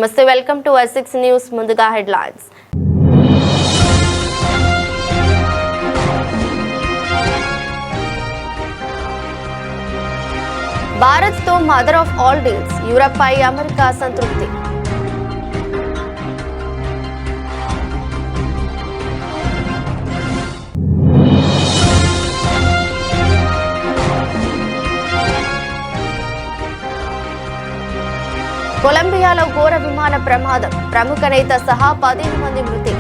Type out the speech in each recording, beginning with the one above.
నమస్తే, welcome to S6 news. ముందుగా headlines. Bharat తో mother of all deals, Europe పై అమెరికా సంతృప్తి. కొలంబియాలో ఘోర విమాన ప్రమాదం, ప్రముఖ నేత సహా 15 మంది మృతి.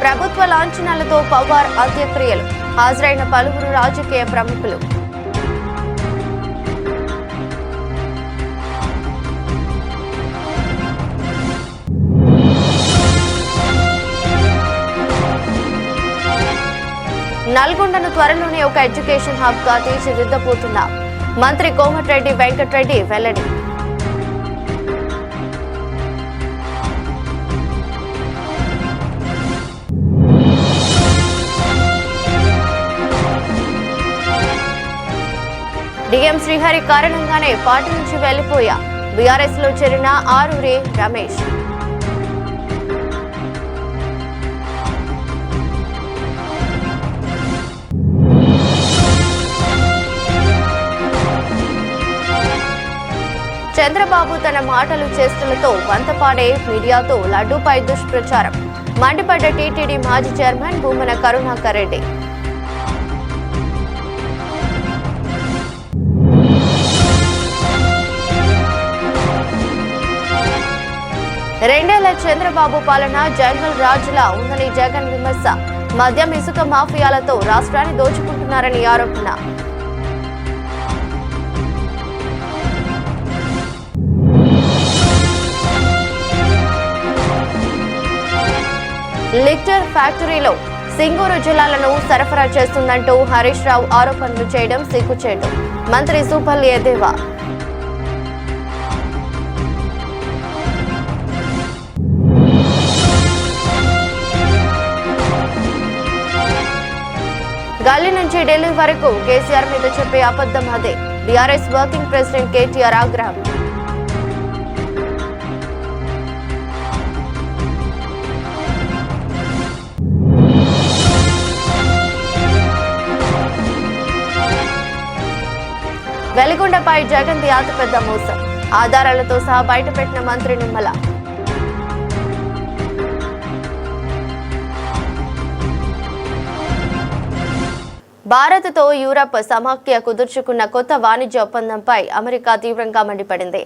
ప్రభుత్వ లాంఛనాలతో పవార్ అంత్యక్రియలు, హాజరైన పలువురు రాజకీయ ప్రముఖులు. నల్గొండను త్వరలోనే ఒక ఎడ్యుకేషన్ హబ్ గా తీర్చిదిద్దబోతున్నారు. మంత్రి కోమటిరెడ్డి వెంకటరెడ్డి వెల్లడి. డిఎం శ్రీహరి కారణంగానే పార్టీ నుంచి వెళ్లిపోయా, బీఆర్ఎస్ లో చేరిన ఆరూరి రమేష్. చంద్రబాబు తన మాటలు చేష్టలతో వంతపాడే మీడియాతో లడ్డూపై దుష్ప్రచారం, మండిపడ్డ టీటీడీ మాజీ చైర్మన్ భూమన కరుణాకర్ రెడ్డి. రెండేళ్ల చంద్రబాబు పాలన జంగల్ రాజులా ఉందని జగన్ విమర్శ, మద్యం ఇసుక మాఫియాలతో రాష్ట్రాన్ని దోచుకుంటున్నారని ఆరోపణ. లిక్టర్ ఫ్యాక్టరీలో సింగూరు జిల్లాలను సరఫరా చేస్తుందంటూ హరీష్ రావు ఆరోపణలు చేయడం సిగ్గుచేటు, మంత్రి సూపల్లి ఎద్దేవా. గల్లీ నుంచి ఢిల్లీ వరకు కేసీఆర్ మీద చెప్పే అబద్ధం అదే, బీఆర్ఎస్ వర్కింగ్ ప్రెసిడెంట్ కేటీఆర్ ఆగ్రహం. వెలిగొండపై జగన్ ది అతిపెద్ద మోసం, ఆధారాలతో సహా బయటపెట్టిన మంత్రి నిమ్మల. భారత్తో యూరప్ సమాఖ్య కుదుర్చుకున్న కొత్త వాణిజ్య ఒప్పందంపై అమెరికా తీవ్రంగా మండిపడింది.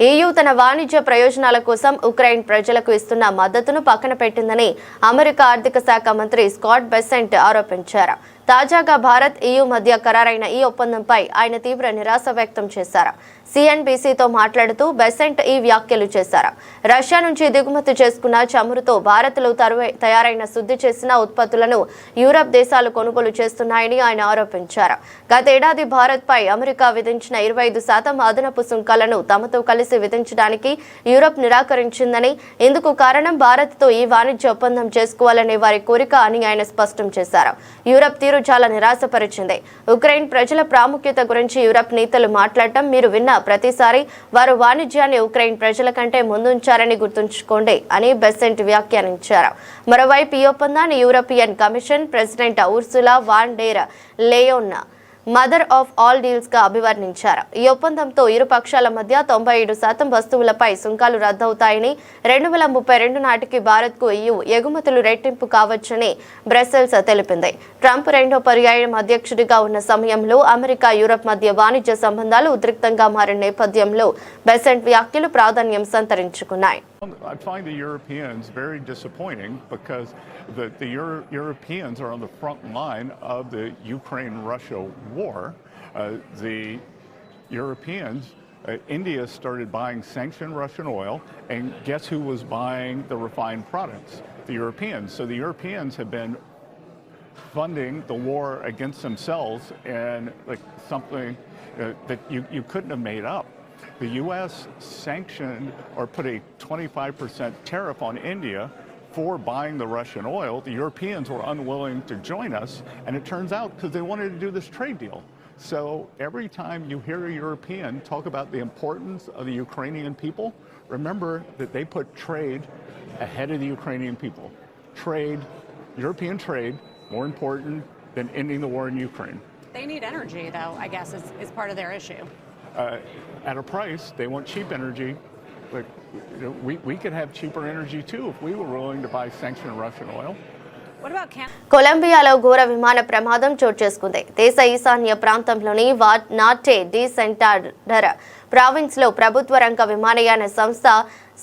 EU తన వాణిజ్య ప్రయోజనాల కోసం ఉక్రెయిన్ ప్రజలకు ఇస్తున్న మద్దతును పక్కన పెట్టిందని అమెరికా ఆర్థిక శాఖ మంత్రి స్కాట్ బెసెంట్ ఆరోపించారు. తాజాగా భారత్ EU మధ్య ఖరారైన ఈ ఒప్పందంపై ఆయన తీవ్ర నిరాశ వ్యక్తం చేశారు. CNBCతో మాట్లాడుతూ బెసెంట్ ఈ వ్యాఖ్యలు చేశారు. రష్యా నుంచి దిగుమతి చేసుకున్న చమురుతో భారత్లో తయారైన శుద్ధి చేసిన ఉత్పత్తులను యూరప్ దేశాలు కొనుగోలు చేస్తున్నాయని ఆయన ఆరోపించారు. గతేడాది భారత్పై అమెరికా విధించిన 25% అదనపు సుంకాలను తమతో కలిసి విధించడానికి యూరప్ నిరాకరించిందని, ఇందుకు కారణం భారత్తో ఈ వాణిజ్య ఒప్పందం చేసుకోవాలనే వారి కోరిక అని ఆయన స్పష్టం చేశారు. యూరప్ తీరు చాలా నిరాశపరిచింది. ఉక్రెయిన్ ప్రజల ప్రాముఖ్యత గురించి యూరప్ నేతలు మాట్లాడటం మీరు విన్న ప్రతిసారి వారు వాణిజ్యాన్ని ఉక్రెయిన్ ప్రజల కంటే ముందుంచారని గుర్తుంచుకోండి అని బెసెంట్ వ్యాఖ్యానించారు. మరోవైపు ఈ ఒప్పందాన్ని European Commission president Ursula von der Leyen mother of all deals గా అభివర్ణించారు. ఈ ఒప్పందంతో ఇరు పక్షాల మధ్య 97% వస్తువులపై సుంకాలు రద్దవుతాయని, 2032 నాటికి భారత్ కు EU ఎగుమతులు రెట్టింపు కావచ్చని బ్రసెల్స్ తెలిపింది. ట్రంప్ రెండో పర్యాయం అధ్యక్షుడిగా ఉన్న సమయంలో అమెరికా యూరప్ మధ్య వాణిజ్య సంబంధాలు ఉద్రిక్తంగా మారిన నేపథ్యంలో బెసెంట్ వ్యాఖ్యలు ప్రాధాన్యం సంతరించుకున్నాయి. I find the Europeans very disappointing because the Europeans are on the front line of the Ukraine-Russia war. The Europeans, India started buying sanctioned Russian oil, and guess who was buying the refined products? The Europeans. So the Europeans have been funding the war against themselves, and like something that you couldn't have made up. The U.S. sanctioned or put a 25% tariff on India for buying the Russian oil, the Europeans were unwilling to join us, and it turns out because they wanted to do this trade deal. So every time you hear a European talk about the importance of the Ukrainian people, remember that they put trade ahead of the Ukrainian people. Trade, European trade, more important than ending the war in Ukraine. They need energy, though, I guess, is part of their issue. At a price, they want cheap energy. But we could have cheaper energy too if we were willing to buy sanctioned Russian oil. What about Canada? కొలంబియాలో ఘోర విమాన ప్రమాదం చోటు చేసుకుంది. దేశ ఈశాన్య ప్రాంతంలోని నార్టే D సెంటాడర్ province లో ప్రభుత్వ రంగ విమానయాన సంస్థ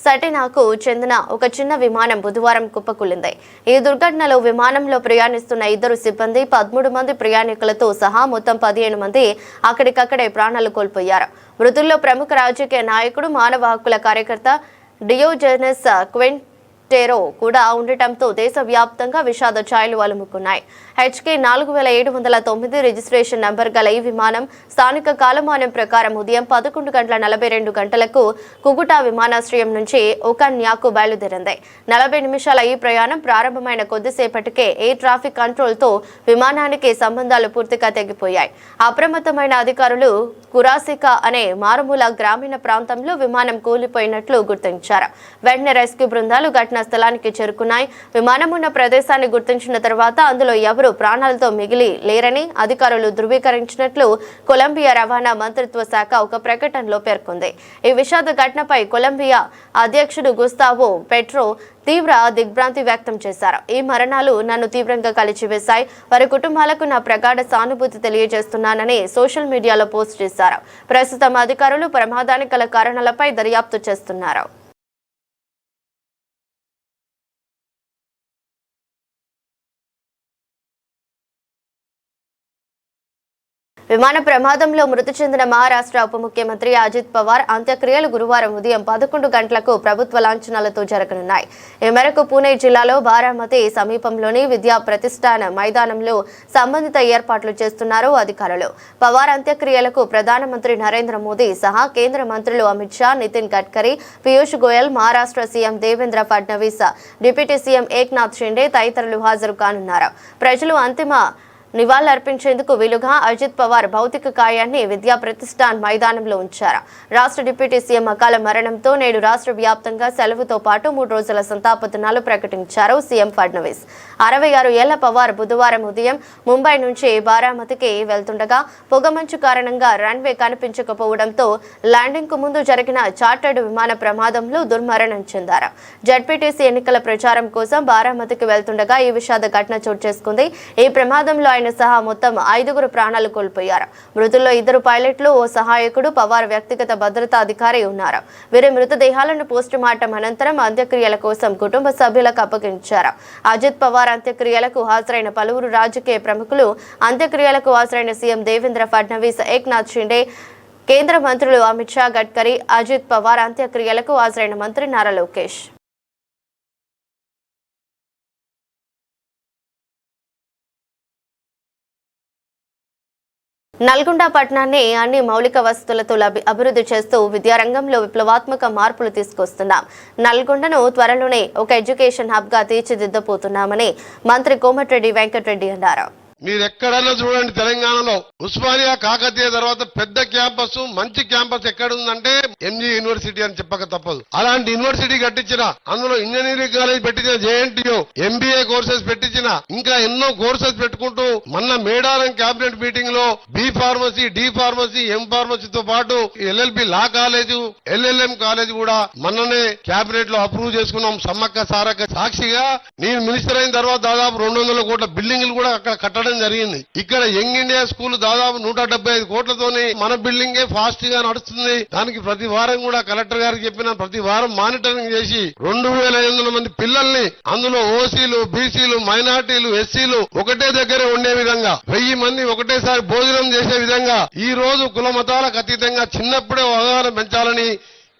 సటెనాకు చెందిన ఒక చిన్న విమానం బుధవారం కుప్పకూలింది. ఈ దుర్ఘటనలో విమానంలో ప్రయాణిస్తున్న 2 సిబ్బంది 13 మంది ప్రయాణికులతో సహా మొత్తం 15 మంది అక్కడికక్కడే ప్రాణాలు కోల్పోయారు. మృతుల్లో ప్రముఖ రాజకీయ నాయకుడు మానవ హక్కుల కార్యకర్త డియోజెనస్ క్వెంటెరో కూడా ఉండటంతో దేశవ్యాప్తంగా విషాద ఛాయలు అలుముకున్నాయి. HK 4709 రిజిస్ట్రేషన్ నంబర్ గల ఈ విమానం స్థానిక కాలమానం ప్రకారం ఉదయం 11:42 గంటలకు కుగుటా విమానాశ్రయం నుంచి ఒకాన్యాకు బయలుదేరింది. 40 నిమిషాల ఈ ప్రయాణం ప్రారంభమైన కొద్దిసేపటికే ఎయిర్ ట్రాఫిక్ కంట్రోల్తో విమానానికి సంబంధాలు పూర్తిగా తెగిపోయాయి. అప్రమత్తమైన అధికారులు కురాసికా అనే మారుమూల గ్రామీణ ప్రాంతంలో విమానం కూలిపోయినట్లు గుర్తించారు. వెంటనే రెస్క్యూ బృందాలు ఘటనా స్థలానికి చేరుకున్నాయి. విమానం ఉన్న ప్రదేశాన్ని గుర్తించిన తర్వాత అందులో ఎవరు ప్రాణాలతో మిగిలి లేరని అధికారులు ధృవీకరించినట్లు కొలంబియా రవాణా మంత్రిత్వ శాఖ ఒక ప్రకటనలో పేర్కొంది. ఈ విషాద ఘటనపై కొలంబియా అధ్యక్షుడు గుస్తావో పెట్రో తీవ్ర దిగ్భ్రాంతి వ్యక్తం చేశారు. ఈ మరణాలు నన్ను తీవ్రంగా కలిచివేశాయి. వారి కుటుంబాలకు నా ప్రగాఢ సానుభూతి తెలియజేస్తున్నానని సోషల్ మీడియాలో పోస్ట్ చేశారు. ప్రస్తుతం అధికారులు ప్రమాదానికి గల కారణాలపై దర్యాప్తు చేస్తున్నారు. విమాన ప్రమాదంలో మృతి చెందిన మహారాష్ట్ర ఉప ముఖ్యమంత్రి అజిత్ పవార్ అంత్యక్రియలు గురువారం ఉదయం 11 గంటలకు ప్రభుత్వ లాంఛనాలతో జరగనున్నాయి. ఈ మేరకు పూణే జిల్లాలో బారామతి సమీపంలోని విద్యా ప్రతిష్టాన మైదానంలో సంబంధిత ఏర్పాట్లు చేస్తున్నారు అధికారులు. పవార్ అంత్యక్రియలకు ప్రధానమంత్రి నరేంద్ర మోదీ సహా కేంద్ర మంత్రులు Amit Shah, Nitin Gadkari, Piyush Goyal, Maharashtra CM Devendra Fadnavis, deputy CM Eknath Shinde తదితరులు హాజరు కానున్నారు. ప్రజలు అంతిమ నివాళులర్పించేందుకు వీలుగా అజిత్ పవార్ భౌతిక కాయాన్ని విద్యా ప్రతిష్టాన్ మైదానంలో ఉంచారు. రాష్ట్ర డిప్యూటీ సీఎం అకాల మరణంతో నేడు రాష్ట్ర వ్యాప్తంగా సెలవుతో పాటు 3 రోజుల సంతాప దినాలు ప్రకటించారు సీఎం ఫడ్నవీస్. 66 ఏళ్ల పవార్ బుధవారం ఉదయం ముంబై నుంచి బారామతికి వెళ్తుండగా పొగమంచు కారణంగా రన్వే కనిపించకపోవడంతో ల్యాండింగ్ కు ముందు జరిగిన చార్టర్డ్ విమాన ప్రమాదంలో దుర్మరణం చెందారు. జడ్పీటీసీ ఎన్నికల ప్రచారం కోసం బారామతికి వెళ్తుండగా ఈ విషాద ఘటన చోటు చేసుకుంది. ఈ ప్రమాదంలో ఆయన సహా మొత్తం 5 ప్రాణాలు కోల్పోయారు. మృతుల్లో 2 పైలట్లు, ఓ సహాయకుడు, పవార్ వ్యక్తిగత భద్రతా అధికారి ఉన్నారు. వీరి మృతదేహాలను పోస్టుమార్టం అనంతరం అంత్యక్రియల కోసం కుటుంబ సభ్యులకు అప్పగించారు. అజిత్ పవార్ అంత్యక్రియలకు హాజరైన పలువురు రాజకీయ ప్రముఖులు, అంత్యక్రియలకు హాజరైన సీఎం దేవేంద్ర ఫడ్నవీస్, ఏక్నాథ్ షిండే, కేంద్ర మంత్రులు అమిత్ షా, గడ్కరీ, అజిత్ పవార్ అంత్యక్రియలకు హాజరైన మంత్రి నారా లోకేష్. నల్గొండ పట్టణాన్ని అన్ని మౌలిక వసతులతో అభివృద్ధి చేస్తూ విద్యారంగంలో విప్లవాత్మక మార్పులు తీసుకొస్తున్నాం. నల్గొండను త్వరలోనే ఒక ఎడ్యుకేషన్ హబ్ గా తీర్చిదిద్దబోతున్నామని మంత్రి కోమటిరెడ్డి వెంకటరెడ్డి అన్నారు. మీరు ఎక్కడైనా చూడండి, తెలంగాణలో ఉస్మానియా, కాకతీయ తర్వాత పెద్ద క్యాంపస్, మంచి క్యాంపస్ ఎక్కడుందంటే ఎంజీ యూనివర్సిటీ అని చెప్పక తప్పదు. అలాంటి యూనివర్సిటీ కట్టించిన, అందులో ఇంజనీరింగ్ కాలేజ్ పెట్టించిన, JNTU MBA కోర్సెస్ పెట్టించిన, ఇంకా ఎన్నో కోర్సెస్ పెట్టుకుంటూ మొన్న మేడారం క్యాబినెట్ మీటింగ్ లో B pharmacy, D pharmacy, M ఫార్మసీతో పాటు LLB law college, LLM college కూడా మొన్ననే క్యాబినెట్ లో అప్రూవ్ చేసుకున్నాం. సమ్మక్క సారక్క సాక్షిగా నేను మినిస్టర్ అయిన తర్వాత దాదాపు 200 కోట్ల బిల్డింగ్లు కూడా అక్కడ కట్టడం జరిగింది. ఇక్కడ యంగ్ ఇండియా స్కూల్ దాదాపు 175 కోట్లతోని మన బిల్డింగే ఫాస్ట్ గా నడుస్తుంది. దానికి ప్రతి వారం కూడా కలెక్టర్ గారికి చెప్పిన, ప్రతి వారం మానిటరింగ్ చేసి 2500 మంది పిల్లల్ని, అందులో ఓసీలు, బీసీలు, మైనార్టీలు, ఎస్సీలు ఒకటే దగ్గర ఉండే విధంగా 1000 మంది ఒకటేసారి భోజనం చేసే విధంగా ఈ రోజు కుల మతాలకు అతీతంగా చిన్నప్పుడే అవగాహన పెంచాలని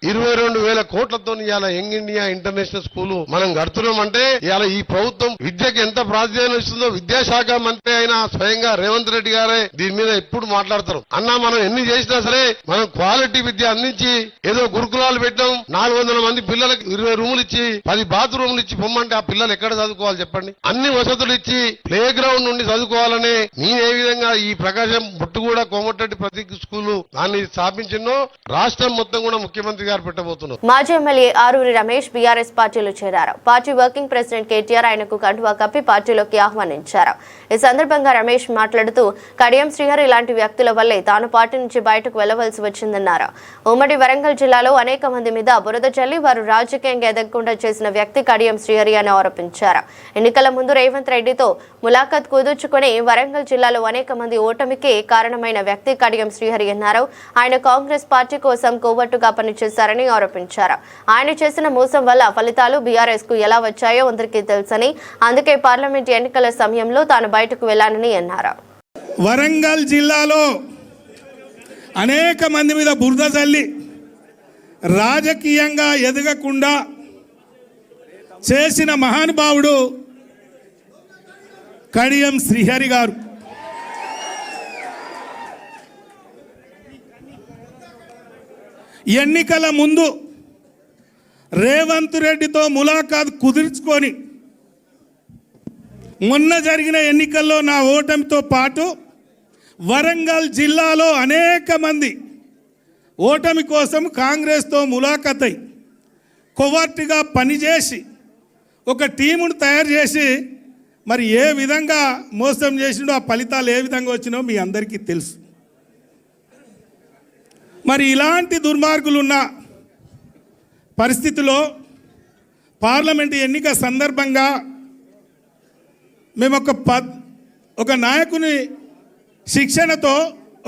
22,000 కోట్లతో ఇవాళ యంగ్ ఇండియా ఇంటర్నేషనల్ స్కూల్ మనం కడుతున్నామంటే ఇవాళ ఈ ప్రభుత్వం విద్యకు ఎంత ప్రాధాన్యం ఇస్తుందో విద్యాశాఖ మంత్రి అయిన స్వయంగా రేవంత్ రెడ్డి గారే దీని మీద ఎప్పుడు మాట్లాడతారు. అన్నా మనం ఎన్ని చేసినా సరే మనం క్వాలిటీ విద్య అందించి ఏదో గురుకులాలు పెట్టాం, 400 మంది పిల్లలకు 20 రూములు ఇచ్చి 10 బాత్రూములు ఇచ్చి పొమ్మంటే ఆ పిల్లలు ఎక్కడ చదువుకోవాలి చెప్పండి? అన్ని వసతులు ఇచ్చి ప్లే గ్రౌండ్ నుండి చదువుకోవాలని నేను ఏ విధంగా ఈ ప్రకాశం బుట్టుగూడ కోమటిరెడ్డి ప్రతీక్ స్కూల్ దాన్ని స్థాపించినో రాష్ట్రం మొత్తం కూడా ముఖ్యమంత్రి గారు పెట్టబోతున్నారు. మాజీ ఎమ్మెల్యే ఆరూరి రమేష్ బీఆర్ఎస్ పార్టీలో చేరారు. పార్టీ వర్కింగ్ ప్రెసిడెంట్ కేటీఆర్ ఆయనకు కండువా కప్పి పార్టీలోకి ఆహ్వానించారు. ఈ సందర్భంగా రమేష్ మాట్లాడుతూ కడియం శ్రీహరి ఇలాంటి వ్యక్తుల వల్లే తాను పార్టీ నుంచి బయటకు వెళ్లవలసి వచ్చిందన్నారు. ఉమ్మడి వరంగల్ జిల్లాలో అనేక మంది మీద బురద చల్లి వారు రాజకీయంగా ఎదగకుండా చేసిన వ్యక్తి కడియం శ్రీహరి అని ఆరోపించారు. ఎన్నికల ముందు రేవంత్ రెడ్డితో ములాఖత్ కుదుర్చుకుని వరంగల్ జిల్లాలో అనేక మంది ఓటమికి కారణమైన వ్యక్తి కడియం శ్రీహరి అన్నారు. ఆయన కాంగ్రెస్ పార్టీ కోసం కోవట్టుగా పనిచేశారని ఆరోపించారు. ఆయన చేసిన మోసం వల్ల ఫలితాలు బీఆర్ఎస్ కు ఎలా వచ్చాయో అందరికీ తెలుసని, అందుకే పార్లమెంట్ ఎన్నికల సమయంలో తాను బయటకు వెళ్లానని అన్నారు. వరంగల్ జిల్లాలో అనేక మంది మీద బురద చల్లి రాజకీయంగా ఎదగకుండా చేసిన మహానుభావుడు కడియం శ్రీహరి గారు. ఎన్నికల ముందు రేవంత్ రెడ్డితో ములాఖాత్ కుదుర్చుకొని మొన్న జరిగిన ఎన్నికల్లో నా ఓటమితో పాటు వరంగల్ జిల్లాలో అనేక మంది ఓటమి కోసం కాంగ్రెస్తో ములాఖతై కొవర్ట్గా పనిచేసి ఒక టీమును తయారు చేసి మరి ఏ విధంగా మోసం చేసిండో ఆ ఫలితాలు ఏ విధంగా వచ్చినో మీ అందరికీ తెలుసు. మరి ఇలాంటి దుర్మార్గులున్న పరిస్థితిలో పార్లమెంటు ఎన్నిక సందర్భంగా మేము ఒక నాయకుని శిక్షణతో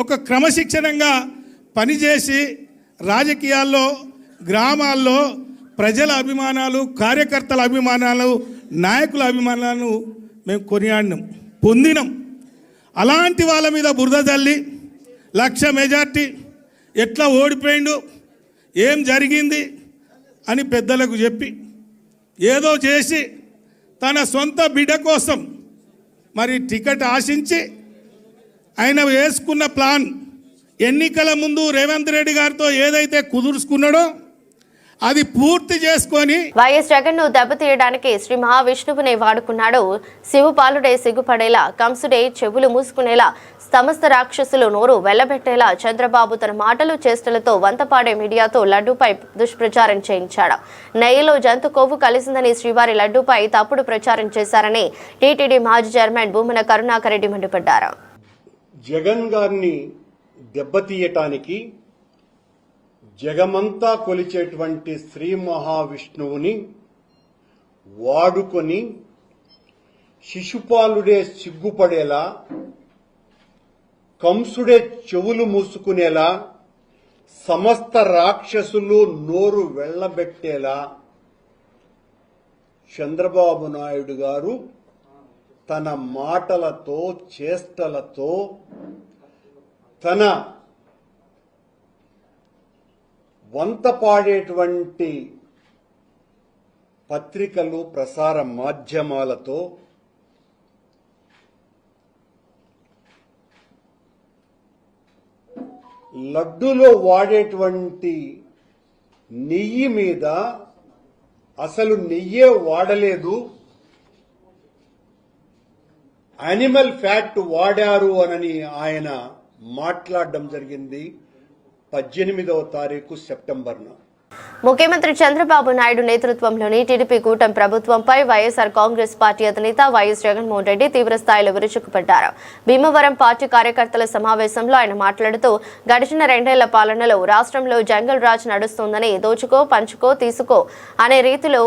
ఒక క్రమశిక్షణంగా పనిచేసి రాజకీయాల్లో గ్రామాల్లో ప్రజల అభిమానాలు, కార్యకర్తల అభిమానాలు, నాయకుల అభిమానాలను మేము కొనియాడినాం, పొందినాం. అలాంటి వాళ్ళ మీద బురద చల్లి 1,00,000 మెజార్టీ ఎట్లా ఓడిపోయిండు, ఏం జరిగింది అని పెద్దలకు చెప్పి ఏదో చేసి తన సొంత బిడ్డ కోసం మరి టికెట్ ఆశించి ఆయన వేసుకున్న ప్లాన్ ఎన్నికల ముందు రేవంత్ రెడ్డి గారితో ఏదైతే కుదుర్చుకున్నాడో అది పూర్తి చేసుకొని వైఎస్ జగన్ ను దెబ్బతీయడానికి శ్రీ మహావిష్ణువునే వాడుకున్నాడు. శివుపాలుడే సిగ్గుపడేలా, కంసుడే చెవులు మూసుకునేలా, సమస్త రాక్షసులు నోరు వెళ్లబెట్టేలా చంద్రబాబు తన మాటలు చేష్టలతో వంతపాడే మీడియాతో లడ్డూపై దుష్ప్రచారం చేయించాడు. నెయ్యిలో జంతు కొవ్వు కలిసిందని శ్రీవారి లడ్డూపై తప్పుడు ప్రచారం చేశారని టీటీడీ మాజీ చైర్మన్ భూమన కరుణాకర్ రెడ్డి మండిపడ్డారు. జగన్ గారిని దెబ్బతీయటానికి జగమంతా కొలిచేటువంటి శ్రీ మహావిష్ణువుని వాడుకొని శిశుపాలుడే సిగ్గుపడేలా, కంసుడే చెవులు మూసుకునేలా, సమస్త రాక్షసులు నోరు వెళ్లబెట్టేలా చంద్రబాబు నాయుడు గారు తన మాటలతో, చేష్టలతో, తన వంత పాడేటువంటి పత్రికలు, ప్రసార మాధ్యమాలతో లడ్డూలో వాడేటువంటి నెయ్యి మీద అసలు నెయ్యే వాడలేదు, యానిమల్ ఫ్యాట్ వాడారు అని ఆయన మాట్లాడడం జరిగింది 18వ తారీఖు సెప్టెంబర్న. ముఖ్యమంత్రి చంద్రబాబు నాయుడు నేతృత్వంలోని టీడీపీ కూటమి ప్రభుత్వంపై వైఎస్ఆర్ కాంగ్రెస్ పార్టీ అధినేత వైఎస్ జగన్మోహన్ రెడ్డి తీవ్రస్థాయిలో విరుచుకుపడ్డారు. భీమవరం పార్టీ కార్యకర్తల సమావేశంలో ఆయన మాట్లాడుతూ గడిచిన 2 ఏళ్ల పాలనలో రాష్ట్రంలో జంగల్ రాజ్ నడుస్తోందని, దోచుకో, పంచుకో, తీసుకో అనే రీతిలో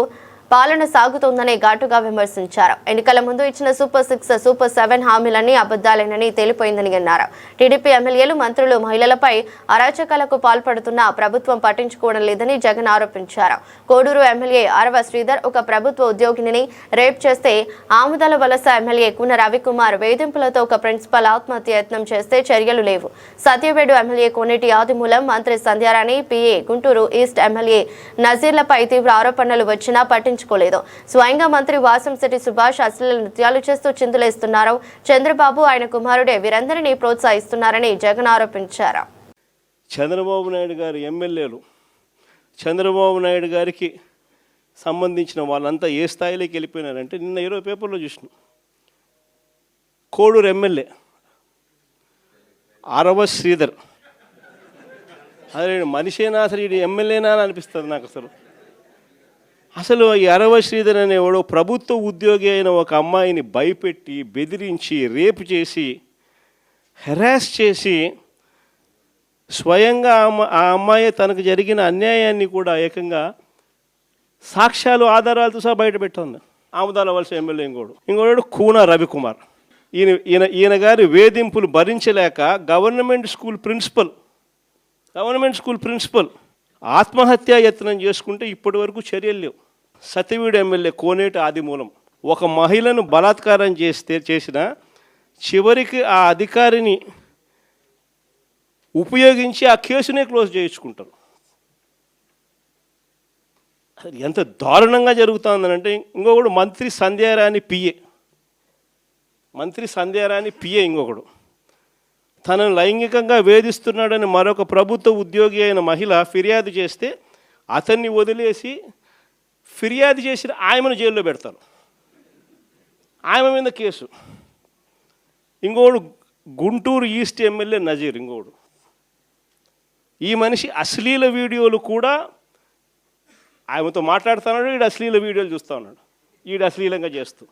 పాలన సాగుతోందని ఘాటుగా విమర్శించారు. ఎన్నికల ముందు ఇచ్చిన సూపర్ 6, సూపర్ 7 హామీలన్నీ అబద్దాలేనని తేలిపోయిందని అన్నారు. టీడీపీ ఎమ్మెల్యేలు, మంత్రులు మహిళలపై అరాచకాలకు పాల్పడుతున్నా ప్రభుత్వం పట్టించుకోవడం లేదని జగన్ ఆరోపించారు. కోడూరు ఎమ్మెల్యే ఆరవ శ్రీధర్ ఒక ప్రభుత్వ ఉద్యోగిని రేప్ చేస్తే, ఆముదాల వలస ఎమ్మెల్యే కూన రవికుమార్ వేధింపులతో ఒక ప్రిన్సిపల్ ఆత్మహత్య యత్నం చేస్తే చర్యలు లేవు. సత్యవేడు ఎమ్మెల్యే కోనేటి ఆదిమూలం, మంత్రి Sandhyarani, PA Guntur east MLA నజీర్లపై తీవ్ర ఆరోపణలు వచ్చినా పట్టించుకోలేదు. స్వయంగా మంత్రి వాసంశెట్టి సుభాష్ అశ్లీల నృత్యాలు చేస్తూ చిందులేస్తున్నారు. చంద్రబాబు, ఆయన కుమారుడే వీరందరినీ ప్రోత్సహిస్తున్నారని జగన్ ఆరోపించారు. చంద్రబాబు నాయుడు గారి ఎమ్మెల్యేలు, చంద్రబాబు నాయుడు గారికి సంబంధించిన వాళ్ళంతా ఏ స్థాయిలోకి వెళ్ళిపోయినారంటే, నిన్న 20 పేపర్లో చూసిన కోడూరు ఎమ్మెల్యే ఆరవ శ్రీధర్, అదే మనిషేనా అసలు, ఇది ఎమ్మెల్యేనా అని అనిపిస్తుంది నాకు. అసలు ఈ ఆరవ శ్రీధర్ అనేవాడు ప్రభుత్వ ఉద్యోగి అయిన ఒక అమ్మాయిని భయపెట్టి, బెదిరించి, రేపు చేసి, హెరాస్ చేసి, స్వయంగా ఆ అమ్మాయి తనకు జరిగిన అన్యాయాన్ని కూడా ఏకంగా సాక్ష్యాలు, ఆధారాలతో సహా బయటపెట్టింది. ఆముదాల వలస ఎమ్మెల్యే ఇంకోడు కూన రవికుమార్. ఈయన గారి వేధింపులు భరించలేక గవర్నమెంట్ స్కూల్ ప్రిన్సిపల్ ఆత్మహత్యా యత్నం చేసుకుంటే ఇప్పటి వరకు చర్యలు లేవు. సత్యవీడు ఎమ్మెల్యే కోనేటి ఆదిమూలం ఒక మహిళను బలాత్కారం చేసిన చివరికి ఆ అధికారిని ఉపయోగించి ఆ కేసునే క్లోజ్ చేయించుకుంటారు. ఎంత దారుణంగా జరుగుతుందనంటే, ఇంకొకడు మంత్రి సంధ్యారాణి పిఏ ఇంకొకడు తనను లైంగికంగా వేధిస్తున్నాడని మరొక ప్రభుత్వ ఉద్యోగి అయిన మహిళ ఫిర్యాదు చేస్తే అతన్ని వదిలేసి ఫిర్యాదు చేసిన ఆయమను జైల్లో పెడతారు. ఆయమ మీద కేసు. ఇంకోడు గుంటూరు ఈస్ట్ ఎమ్మెల్యే నజీర్ ఇంకోడు. ఈ మనిషి అశ్లీల వీడియోలు కూడా ఆయనతో మాట్లాడుతున్నాడు, ఈడు అశ్లీల వీడియోలు చూస్తూ ఉన్నాడు, ఈడు అశ్లీలంగా చేస్తూ.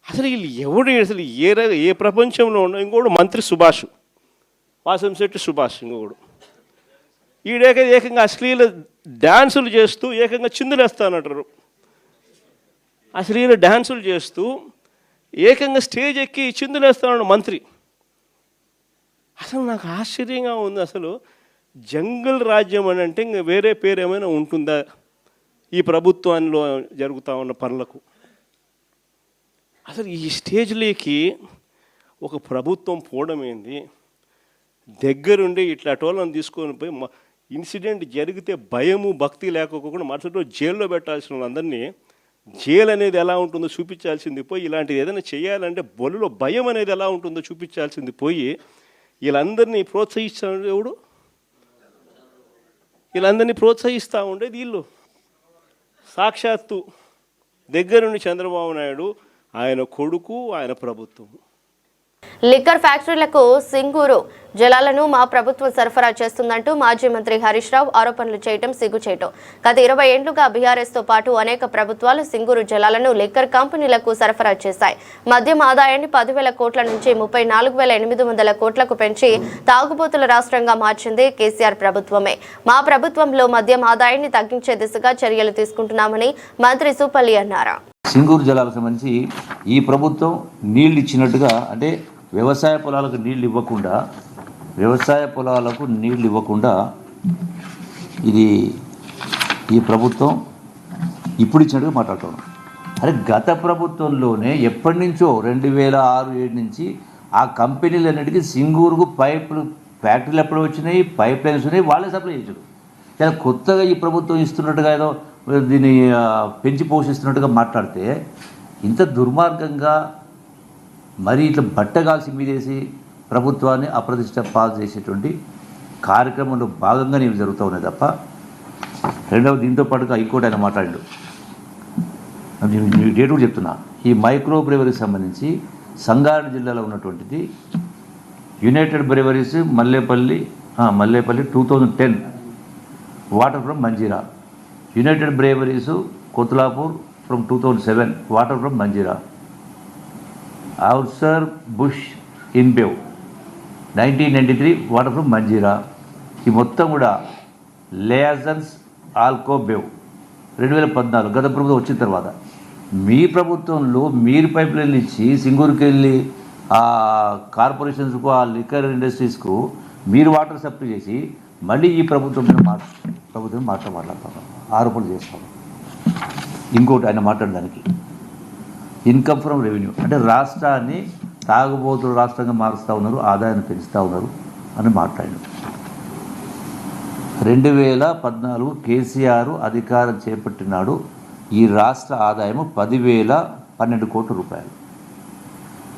అసలు వీళ్ళు ఎవడు, అసలు ఏ ప్రపంచంలో ఉన్న. ఇంకోడు మంత్రి సుభాష్, వాసంశెట్టి సుభాష్ ఇంకొకడు. ఏకంగా అశ్లీల డ్యాన్సులు చేస్తూ ఏకంగా చిందులేస్తానంటారు. అశ్లీల డ్యాన్సులు చేస్తూ ఏకంగా స్టేజ్ ఎక్కి చిందులేస్తాడు మంత్రి. అసలు నాకు ఆశ్చర్యంగా ఉంది. అసలు జంగల్ రాజ్యం అని అంటే ఇంకా వేరే పేరు ఏమైనా ఉంటుందా ఈ ప్రభుత్వంలో జరుగుతూ ఉన్న పనులకు? అసలు ఈ స్టేజ్లోకి ఒక ప్రభుత్వం పోవడం ఏంది? దగ్గరుండి ఇట్లాటోళ్ళని తీసుకొని పోయి ఇన్సిడెంట్ జరిగితే భయము, భక్తి లేకపోకుండా మరుసటి రోజు జైల్లో పెట్టాల్సిన వాళ్ళందరినీ జైలు అనేది ఎలా ఉంటుందో చూపించాల్సింది పోయి, ఇలాంటిది ఏదైనా చేయాలంటే బొలులో భయం అనేది ఎలా ఉంటుందో చూపించాల్సింది పోయి, వీళ్ళందరినీ ప్రోత్సహిస్తాడు ఎవడు? వీళ్ళందరినీ ప్రోత్సహిస్తూ ఉండేది వీళ్ళు. సాక్షాత్తు దగ్గరుండి చంద్రబాబు నాయుడు, ఆయన కొడుకు, ఆయన ప్రభుత్వం. లిక్కర్ ఫ్యాక్టరీలకు సింగూరు జలాలను మా ప్రభుత్వం సరఫరా చేస్తుందంటూ మాజీ మంత్రి హరీష్ రావు ఆరోపణలు చేయడం సిగ్గుచేటు. గత 20 ఏళ్లుగా బీఆర్ఎస్ తో పాటు అనేక ప్రభుత్వాలు సింగూరు జలాలను లిక్కర్ కంపెనీలకు సరఫరా చేశాయి. మద్యం ఆదాయాన్ని 10,000 కోట్ల నుంచి 34,800 కోట్లకు పెంచి తాగుబోతుల రాష్ట్రంగా మార్చింది కేసీఆర్ ప్రభుత్వమే. మా ప్రభుత్వంలో మద్యం ఆదాయాన్ని తగ్గించే దిశగా చర్యలు తీసుకుంటున్నామని మంత్రి సూపల్లి అన్నారు. సింగూరు జలాలకు సంబంధించి ఈ ప్రభుత్వం నీళ్లు ఇచ్చినట్టుగా, అంటే వ్యవసాయ పొలాలకు నీళ్లు ఇవ్వకుండా ఇది ఈ ప్రభుత్వం ఇప్పుడు ఇచ్చినట్టుగా మాట్లాడుతున్నాం. అరే గత ప్రభుత్వంలోనే ఎప్పటి నుంచో 2006-7 నుంచి ఆ కంపెనీలన్నిటికీ సింగూరుకు ఫ్యాక్టరీలు ఎప్పుడు వచ్చినాయి, పైప్ లైన్స్ ఉన్నాయి, వాళ్ళే సప్లై చేశారు. చాలా కొత్తగా ఈ ప్రభుత్వం ఇస్తున్నట్టుగా ఏదో దీన్ని పెంచి పోషిస్తున్నట్టుగా మాట్లాడితే, ఇంత దుర్మార్గంగా మరీ ఇట్లా బట్టగాల్సి మీదేసి ప్రభుత్వాన్ని అప్రతిష్ట పాలు చేసేటువంటి కార్యక్రమంలో భాగంగానే ఇవి జరుగుతూ ఉన్నాయి తప్ప. రెండవది, దీంతో పాటుగా ఇంకోటి ఆయన మాట్లాడాడు, డేట్ కూడా చెప్తున్నా. ఈ మైక్రో బ్రెవరీకి సంబంధించి సంగారెడ్డి జిల్లాలో ఉన్నటువంటిది United Breweries Mallepalli 2010 water from Manjira, United Breweries Kothlapur from 2007 water from Manjira, Anheuser Busch InBev 1993 water from Manjira. ఈ మొత్తం కూడా లేజన్స్ ఆల్కోబేవ్ 2014 గత ప్రభుత్వం వచ్చిన తర్వాత. మీ ప్రభుత్వంలో మీరు పైప్ లైన్లు ఇచ్చి సింగూరుకి వెళ్ళి ఆ కార్పొరేషన్స్కు ఆ లిక్కర్ ఇండస్ట్రీస్కు మీరు వాటర్ సప్లై చేసి మళ్ళీ ఈ ప్రభుత్వం మాట్లాడతాం, ఆరోపణలు చేస్తాం. ఇంకోటి ఆయన మాట్లాడడానికి ఇన్కమ్ ఫ్రమ్ రెవెన్యూ అంటే రాష్ట్రాన్ని తాగుబోతుల రాష్ట్రంగా మారుస్తూ ఉన్నారు, ఆదాయాన్ని పెంచుతూ ఉన్నారు అని మాట్లాడారు. 2014 కేసీఆర్ అధికారం చేపట్టినాడు. ఈ రాష్ట్ర ఆదాయము 10,012 కోట్ల రూపాయలు.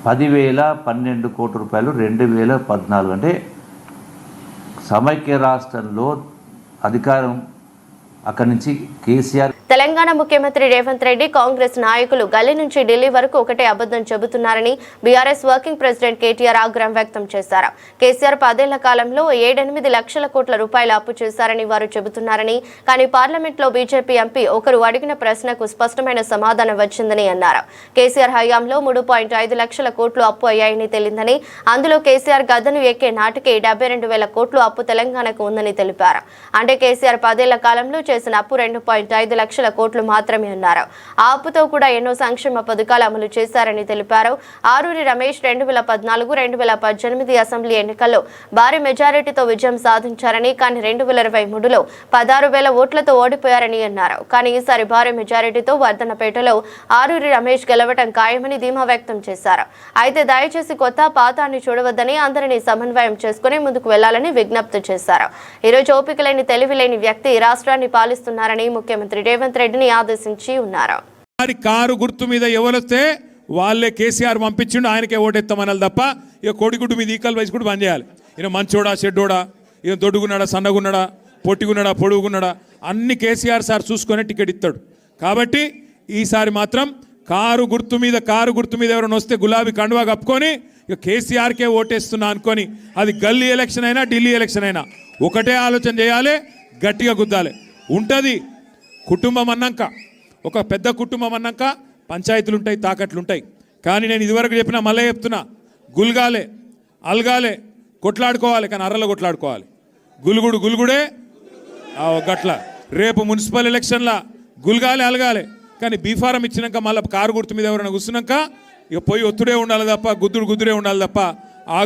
10,012 కోట్ల రూపాయలు 2014 అంటే సమైక్య రాష్ట్రంలో అధికారం అక్కడి నుంచి కేసీఆర్. తెలంగాణ ముఖ్యమంత్రి రేవంత్ రెడ్డి కాంగ్రెస్ నాయకులు గల్లీ నుంచి ఢిల్లీ వరకు ఒకటే అబద్ధం చెబుతున్నారని బీఆర్ఎస్ వర్కింగ్ ప్రెసిడెంట్ కేటీఆర్ ఆగ్రహం వ్యక్తం చేశారు. కేసీఆర్ 10 ఏళ్ల కాలంలో 7-8 లక్షల కోట్ల రూపాయల అప్పు చేశారని వారు చెబుతున్నారని, కానీ పార్లమెంట్లో బీజేపీ ఎంపీ ఒకరు అడిగిన ప్రశ్నకు స్పష్టమైన సమాధానం వచ్చిందని అన్నారు. కేసీఆర్ హయాంలో 3.5 లక్షల కోట్లు అప్పు అయ్యాయని తెలిందని, అందులో కేసీఆర్ గద్దెను ఎక్కే నాటికి 72,000 కోట్లు అప్పు తెలంగాణకు ఉందని తెలిపారు. అంటే కేసీఆర్ 10 ఏళ్ల కాలంలో చేసిన అప్పు 2.5 లక్షల కోట్లు మాత్రమే అన్నారు. ఆ అప్పుతో కూడా ఎన్నో సంక్షేమ పథకాలు అమలు చేశారని తెలిపారు. ఆరూరి రమేష్ 2014-2018 అసెంబ్లీ ఎన్నికల్లో భారీ మెజారిటీతో విజయం సాధించారని, కానీ 2023లో 16,000 ఓట్లతో ఓడిపోయారని అన్నారు. కానీ ఈసారి భారీ మెజారిటీతో వర్ధన్నపేటలో ఆరూరి రమేష్ గెలవటం ఖాయమని ధీమా వ్యక్తం చేశారు. అయితే దయచేసి కొత్త పాతాన్ని చూడవద్దని, అందరినీ సమన్వయం చేసుకుని ముందుకు వెళ్లాలని విజ్ఞప్తి చేశారు. ఈరోజు ఓపిక లేని తెలివిలేని వ్యక్తి రాష్ట్రాన్ని పాలిస్తున్నారని ముఖ్యమంత్రి రేవంత్ రెడ్డిని ఆదేశించి ఉన్నారు. కారు గుర్తు మీద ఎవరొస్తే వాళ్ళే కేసీఆర్ పంపించిండు, ఆయనకే ఓటెత్తామనాలి తప్ప ఇక కోడిగుడ్డు మీద ఈకలు వేసి కూడా బంద్ చేయాలి. ఈయన మంచోడా చెడ్డోడా, ఈయన దొడ్డుగున్నాడా సన్నగున్నాడా పొట్టిగున్నాడా పొడుగున్నాడా అన్ని కేసీఆర్ సార్ చూసుకొని టికెట్ ఇస్తాడు. కాబట్టి ఈసారి మాత్రం కారు గుర్తు మీద ఎవరైనా వస్తే గులాబీ కండువా కప్పుకొని ఇక కేసీఆర్కే ఓటేస్తున్నా అనుకొని, అది గల్లీ ఎలక్షన్ అయినా ఢిల్లీ ఎలక్షన్ అయినా ఒకటే ఆలోచన చేయాలి, గట్టిగా గుద్దాలి. ఉంటుంది కుటుంబం అన్నాక, ఒక పెద్ద కుటుంబం అన్నాక పంచాయతీలు ఉంటాయి, తాకట్లు ఉంటాయి. కానీ నేను ఇదివరకు చెప్పినా మళ్ళీ చెప్తున్నా, గుల్గాలే అల్గాలే కొట్లాడుకోవాలి, కానీ అర్రలు కొట్లాడుకోవాలి. గుల్గుడే గట్ల. రేపు మున్సిపల్ ఎలక్షన్లా గుల్గాలే అలగాలే, కానీ బీఫారం ఇచ్చినాక మళ్ళీ కారు గుర్తు మీద ఎవరైనా కూర్చున్నాక ఇక పోయి ఒత్తుడే ఉండాలి తప్ప గుద్దుడే ఉండాలి తప్ప.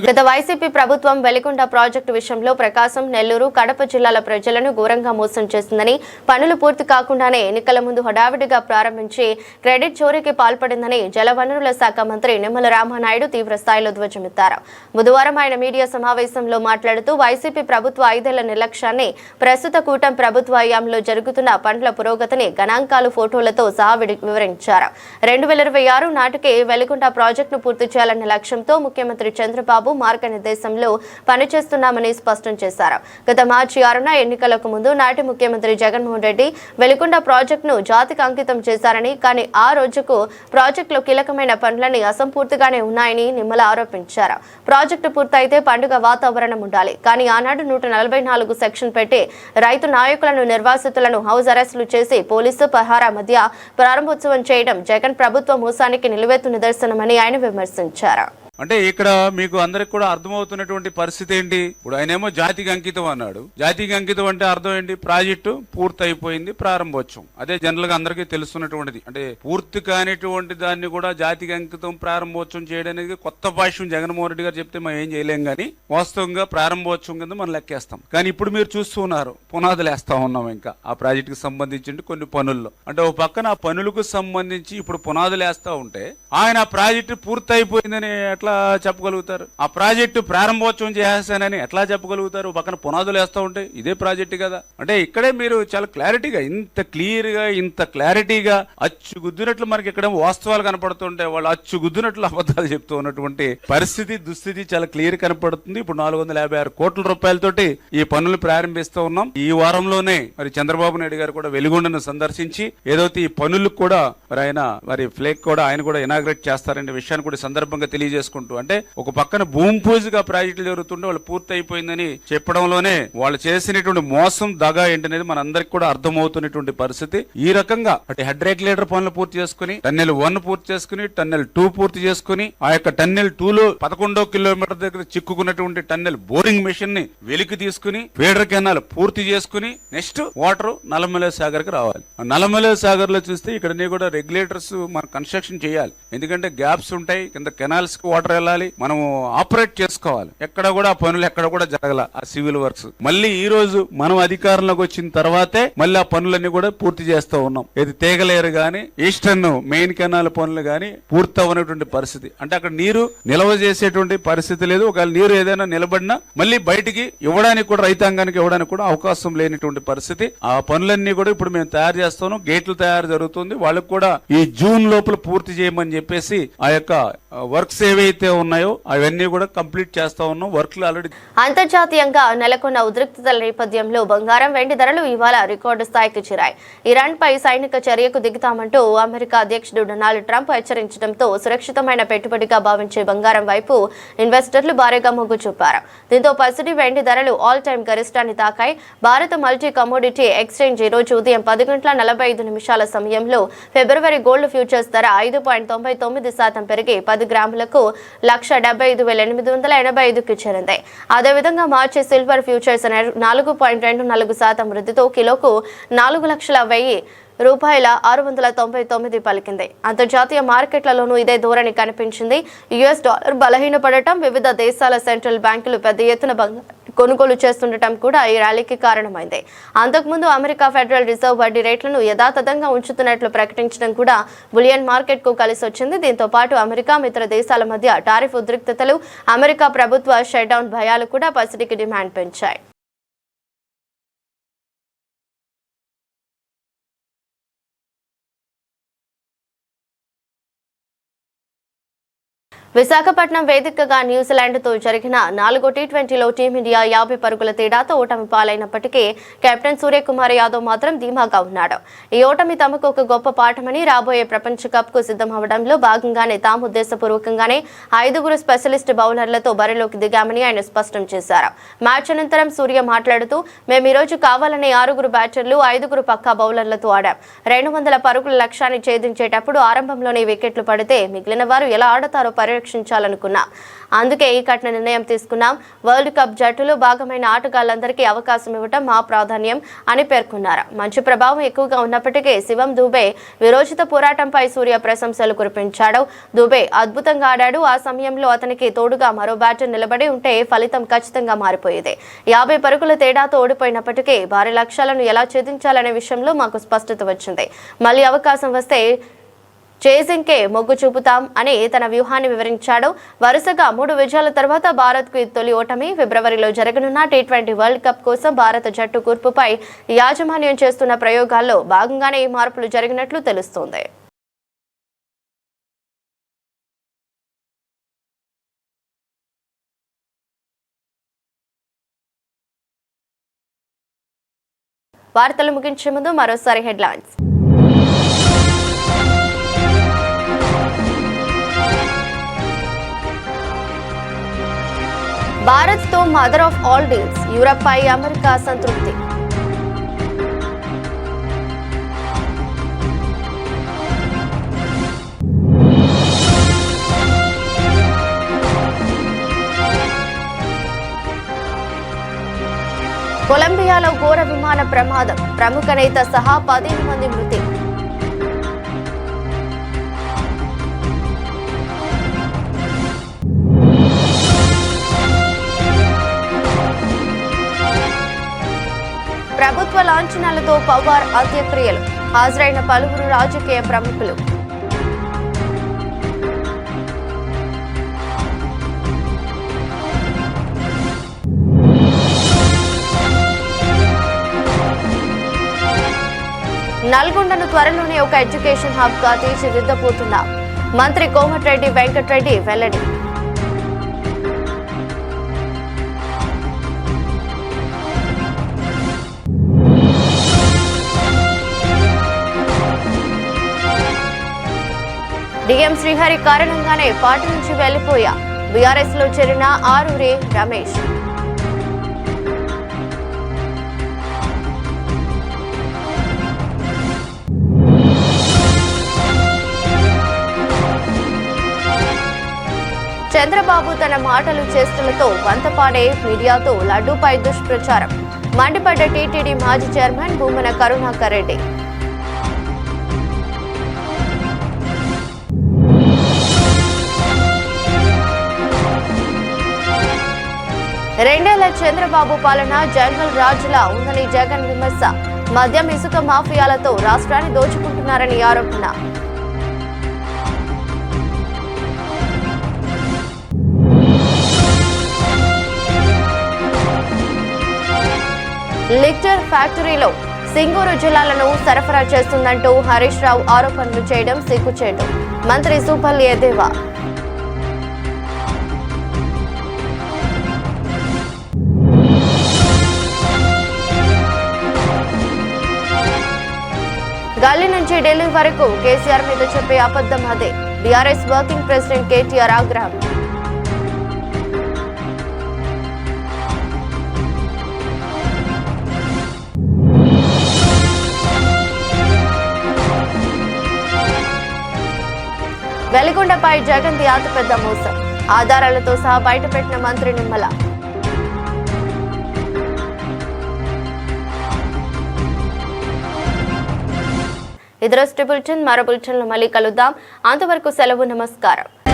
గత వైసీపీ ప్రభుత్వం వెలిగొండ ప్రాజెక్టు విషయంలో ప్రకాశం, నెల్లూరు, కడప జిల్లాల ప్రజలను ఘోరంగా మోసం చేసిందని, పనులు పూర్తి కాకుండానే ఎన్నికల ముందు హడావిడిగా ప్రారంభించి క్రెడిట్ చోరీకి పాల్పడిందని జలవనరుల శాఖ మంత్రి నిమ్మల రామానాయుడు తీవ్ర స్థాయిలో ధ్వజమెత్తారు. బుధవారం ఆయన మీడియా సమావేశంలో మాట్లాడుతూ వైసీపీ ప్రభుత్వ 5 ఏళ్ల నిర్లక్ష్యాన్ని, ప్రస్తుత కూటమి ప్రభుత్వ హయాంలో జరుగుతున్న పనుల పురోగతిని గణాంకాలు, ఫోటోలతో సహా వివరించారు. 2026 నాటికి వెలిగొండ ప్రాజెక్టును పూర్తి చేయాలన్న లక్ష్యంతో ముఖ్యమంత్రి చంద్రబాబు మార్గనిర్దేశంలో పనిచేస్తున్నామని స్పష్టం చేశారు. గత మార్చి 6న ఎన్నికలకు ముందు నాటి ముఖ్యమంత్రి జగన్మోహన్ రెడ్డి వెలిగొండ ప్రాజెక్టును జాతికి అంకితం చేశారని, కానీ ఆ రోజుకు ప్రాజెక్టులో కీలకమైన పనులని అసంపూర్తిగానే ఉన్నాయని నిమ్మల ఆరోపించారు. ప్రాజెక్టు పూర్తయితే పండుగ వాతావరణం ఉండాలి, కానీ ఆనాడు 144 సెక్షన్ పెట్టి రైతు నాయకులను, నిర్వాసితులను హౌస్ అరెస్టులు చేసి పోలీసు పహారా మధ్య ప్రారంభోత్సవం చేయడం జగన్ ప్రభుత్వ మోసానికి నిలువెత్తు నిదర్శనమని ఆయన విమర్శించారు. అంటే ఇక్కడ మీకు అందరికి కూడా అర్థమవుతున్నటువంటి పరిస్థితి ఏంటి? ఇప్పుడు ఆయనేమో జాతికి అంకితం అన్నాడు. జాతికి అంకితం అంటే అర్థం ఏంటి? ప్రాజెక్టు పూర్తి అయిపోయింది, ప్రారంభోత్సవం. అదే జనరల్ గా అందరికీ తెలుస్తున్నటువంటిది. అంటే పూర్తి కానిటువంటి దాన్ని కూడా జాతికి అంకితం, ప్రారంభోత్సవం చేయడానికి కొత్త భాష్యం జగన్మోహన్ రెడ్డి గారు చెప్తే మనం ఏం చేయలేం, కానీ వాస్తవంగా ప్రారంభోత్సవం కింద మనం లెక్కేస్తాం. కానీ ఇప్పుడు మీరు చూస్తున్నారు, పునాదులు వేస్తా ఉన్నాం ఇంకా ఆ ప్రాజెక్టుకి సంబంధించి కొన్ని పనుల్లో. అంటే ఓ పక్కన ఆ పనులకు సంబంధించి ఇప్పుడు పునాదులు వేస్తా ఉంటే ఆయన ఆ ప్రాజెక్టు పూర్తి అయిపోయిందని ఎట్లా చెప్పగలుగుతారు? ఆ ప్రాజెక్టు ప్రారంభోత్సవం చేస్తానని ఎట్లా చెప్పగలుగుతారు? పక్కన పునాదులు వేస్తూ ఉంటే ఇదే ప్రాజెక్టు కదా. అంటే ఇక్కడే మీరు చాలా క్లారిటీగా, ఇంత క్లియర్ గా, ఇంత క్లారిటీగా అచ్చుగుద్దినట్లు మనకి ఇక్కడ వాస్తవాలు కనపడుతుంటే వాళ్ళు అచ్చుగుద్దినట్లు అబద్ధాలు చెప్తూ ఉన్నటువంటి పరిస్థితి, దుస్థితి చాలా క్లియర్ కనపడుతుంది. ఇప్పుడు 456 కోట్ల రూపాయలతోటి ఈ పనులు ప్రారంభిస్తూ ఉన్నాం. ఈ వారంలోనే మరి చంద్రబాబు నాయుడు గారు కూడా వెలిగొండను సందర్శించి ఏదైతే ఈ పనులకు కూడా మరి ఆయన ఫ్లేక్ కూడా ఆయన కూడా ఇనాగ్రేట్ చేస్తారనే విషయాన్ని కూడా సందర్భంగా తెలియజేసుకుంటారు. చేసుకుంటూ, అంటే ఒక పక్కన భూమి పూజగా ప్రాజెక్టులు జరుగుతుంటే వాళ్ళు పూర్తి అయిపోయిందని చెప్పడంలోనే వాళ్ళు చేసినటువంటి మోసం దగా ఏంటనేది మనందరికి కూడా అర్థమవుతున్నటువంటి పరిస్థితి. ఈ రకంగా అంటే హెడ్ రెగ్యులేటర్ పనులు పూర్తి చేసుకుని, టన్నెల్ 1 పూర్తి చేసుకుని, టన్నెల్ 2 పూర్తి చేసుకుని, ఆ యొక్క టన్నెల్ 2లో 11వ కిలోమీటర్ దగ్గర చిక్కుకున్నటువంటి టన్నెల్ బోరింగ్ మెషిన్ ని వెలికి తీసుకుని, ఫీడర్ కెనాల్ పూర్తి చేసుకుని, నెక్స్ట్ వాటర్ నల్లమల సాగర్ కి రావాలి. నల్లమల సాగర్ లో చూస్తే ఇక్కడ కూడా రెగ్యులేటర్స్ మనం కన్స్ట్రక్షన్ చేయాలి. ఎందుకంటే గ్యాప్స్ ఉంటాయి, కింద కెనాల్స్ కి వాటర్ వెళ్ళాలి, మనం ఆపరేట్ చేసుకోవాలి. ఎక్కడ కూడా ఆ పనులు ఎక్కడ కూడా జరగల ఆ సివిల్ వర్క్స్. మళ్ళీ ఈ రోజు మనం అధికారంలోకి వచ్చిన తర్వాతే మళ్ళీ ఆ పనులన్నీ కూడా పూర్తి చేస్తూ ఉన్నాం. ఇది తీగలేరు గాని, ఈస్టర్న్ మెయిన్ కెనాల్ పనులు గాని పూర్తి అవ్వనటువంటి పరిస్థితి. అంటే అక్కడ నీరు నిల్వ చేసేటువంటి పరిస్థితి లేదు. ఒకవేళ నీరు ఏదైనా నిలబడినా మళ్ళీ బయటికి ఇవ్వడానికి కూడా, రైతాంగానికి ఇవ్వడానికి కూడా అవకాశం లేనిటువంటి పరిస్థితి. ఆ పనులన్నీ కూడా ఇప్పుడు మేము తయారు చేస్తున్నాం. గేట్లు తయారు జరుగుతుంది. వాళ్ళకు కూడా ఈ జూన్ లోపల పూర్తి చేయమని చెప్పేసి ఆ యొక్క వర్క్స్ ఏవైతే ఉన్నాయో అవన్నీ కూడా కంప్లీట్ చేస్తా ఉన్నాం. వర్క్లు ఆల్రెడీ. అంతర్జాతీయంగా నెలకొన్న ఉద్రిక్తతల నేపథ్యంలో బంగారం, వెండి ధరలు ఇవాళ రికార్డు స్థాయికి చేరాయి. ఇరాన్ పై సైనిక చర్యకు దిగుతామంటూ అమెరికా అధ్యక్షుడు డొనాల్డ్ ట్రంప్ హెచ్చరించడంతో సురక్షితమైన పెట్టుబడిగా భావించే బంగారం వైపు ఇన్వెస్టర్లు భారీగా మొగ్గు చూపారు. దీంతో పసిడి, వెండి ధరలు ఆల్ టైమ్ గరిష్టాన్ని తాకాయి. భారత మల్టీ కమోడిటీ ఎక్స్చేంజ్ ఈ రోజు ఉదయం 10:45 సమయంలో ఫిబ్రవరి గోల్డ్ ఫ్యూచర్స్ ధర 5.99% పెరిగి 10 గ్రాములకు 1,75,885కి చేరింది. అదేవిధంగా మార్చి సిల్వర్ ఫ్యూచర్స్ 4.24% వృద్ధితో కిలోకు 4,01,000 రూపాయల 699 పలికింది. అంతర్జాతీయ మార్కెట్లలోనూ ఇదే ధోరణి కనిపించింది. యుఎస్ డాలర్ బలహీనపడటం, వివిధ దేశాల సెంట్రల్ బ్యాంకులు పెద్ద ఎత్తున కొనుగోలు చేస్తుండటం కూడా ఈ ర్యాలీకి కారణమైంది. అంతకుముందు అమెరికా ఫెడరల్ రిజర్వ్ వడ్డీ రేట్లను యథాతథంగా ఉంచుతున్నట్లు ప్రకటించడం కూడా బులియన్ మార్కెట్ కు కలిసి వచ్చింది. దీంతో పాటు అమెరికా మిత్ర దేశాల మధ్య టారిఫ్ ఉద్రిక్తతలు, అమెరికా ప్రభుత్వ షట్డౌన్ భయాలు కూడా పసిడికి డిమాండ్ పెంచాయి. విశాఖపట్నం వేదికగా న్యూజిలాండ్తో జరిగిన 4వ టీ20లో టీమిండియా 50 పరుగుల తేడాతో ఓటమి పాలైనప్పటికీ కెప్టెన్ సూర్యకుమార్ యాదవ్ మాత్రం ధీమాగా ఉన్నాడు. ఈ ఓటమి తమకు ఒక గొప్ప పాఠమని, రాబోయే ప్రపంచ కప్ కు సిద్ధమవడంలో భాగంగానే తాము ఉద్దేశపూర్వకంగానే 5 స్పెషలిస్ట్ బౌలర్లతో బరిలోకి దిగామని ఆయన స్పష్టం చేశారు. మ్యాచ్ అనంతరం సూర్య మాట్లాడుతూ, మేము ఈ రోజు కావాలనే 6 బ్యాటర్లు, 5 పక్కా బౌలర్లతో ఆడాం. 200 పరుగుల లక్ష్యాన్ని ఛేదించేటప్పుడు ఆరంభంలోనే వికెట్లు పడితే మిగిలిన వారు ఎలా ఆడతారో రక్షించాలనుకున్నాం. అందుకే ఈ కఠిన నిర్ణయం తీసుకున్నాం. వరల్డ్ కప్ జట్టులో భాగమైన ఆటగాళ్లందరికీ అవకాశం ఇవ్వటం మా ప్రాధాన్యం అని పేర్కొన్నారు. మంచి ప్రభావం ఎక్కువగా ఉన్నప్పటికీ శివం దూబే విరోచిత పోరాటంపై సూర్య ప్రశంసలు కురిపించాడు. దూబే అద్భుతంగా ఆడాడు. ఆ సమయంలో అతనికి తోడుగా మరో బ్యాటర్ నిలబడి ఉంటే ఫలితం ఖచ్చితంగా మారిపోయేది. 50 పరుగుల తేడాతో ఓడిపోయినప్పటికీ భారీ లక్ష్యాలను ఎలా ఛేదించాలనే విషయంలో మాకు స్పష్టత వచ్చింది. మళ్ళీ అవకాశం వస్తే చేసింగ్కే మొగ్గు చూపుతాం అని తన వ్యూహాన్ని వివరించాడు. వరుసగా 3 విజయాల తర్వాత భారత్కు తొలి ఓటమి. ఫిబ్రవరిలో జరగనున్న టీ20 వరల్డ్ కప్ కోసం భారత జట్టు కూర్పుపై యాజమాన్యం చేస్తున్న ప్రయోగాల్లో భాగంగానే ఈ మార్పులు జరిగినట్లు తెలుస్తోంది. వార్తలు ముగించే ముందు మరోసారి హెడ్లైన్స్. భారత్తో mother of all deals, Europe పై అమెరికా సంతృప్తి. కొలంబియాలో ఘోర విమాన ప్రమాదం, ప్రముఖ నేత సహా 15 మంది మృతి. ప్రభుత్వ లాంఛనాలతో పవార్ అంత్యక్రియలు, హాజరైన పలువురు రాజకీయ ప్రముఖులు. నల్గొండను త్వరలోనే ఒక ఎడ్యుకేషన్ హబ్ గా తీర్చిదిద్దబోతున్నాం, మంత్రి కోమటిరెడ్డి వెంకటరెడ్డి వెల్లడి. డిఎం శ్రీహరి కారణంగానే పార్టీ నుంచి వెళ్లిపోయా, బీఆర్ఎస్ లో చేరిన ఆరూరి రమేష్. చంద్రబాబు తన మాటలు చేష్టలతో వంతపాడే మీడియాతో లడ్డూపై దుష్ప్రచారం. మండిపడ్డ టీటీడీ మాజీ చైర్మన్ భూమన కరుణాకర్ రెడ్డి. రెండేళ్ల చంద్రబాబు పాలన జంగల్ రాజులా ఉందని జగన్ విమర్శ. మద్యం ఇసుక మాఫియాలతో రాష్ట్రాన్ని దోచుకుంటున్నారని ఆరోపణ. లిక్టర్ ఫ్యాక్టరీలో సింగూరు జిల్లాలను సరఫరా చేస్తుందంటూ హరీష్ రావు ఆరోపణలు చేయడం సిగ్గుచేటు. మంత్రి సూపల్లి ఎద్దేవా. గల్లీ నుంచి ఢిల్లీ వరకు కేసీఆర్ మీద చెప్పే అబద్ధం అదే. బీఆర్ఎస్ వర్కింగ్ ప్రెసిడెంట్ కేటీఆర్ ఆగ్రహం. వెలిగొండపై జగన్ది అతిపెద్ద మోసం. ఆధారాలతో సహా బయటపెట్టిన మంత్రి నిమ్మల. ఇదే బులెటిన్. మరో బులెటిన్లో మళ్ళీ కలుద్దాం. అంతవరకు సెలవు. నమస్కారం.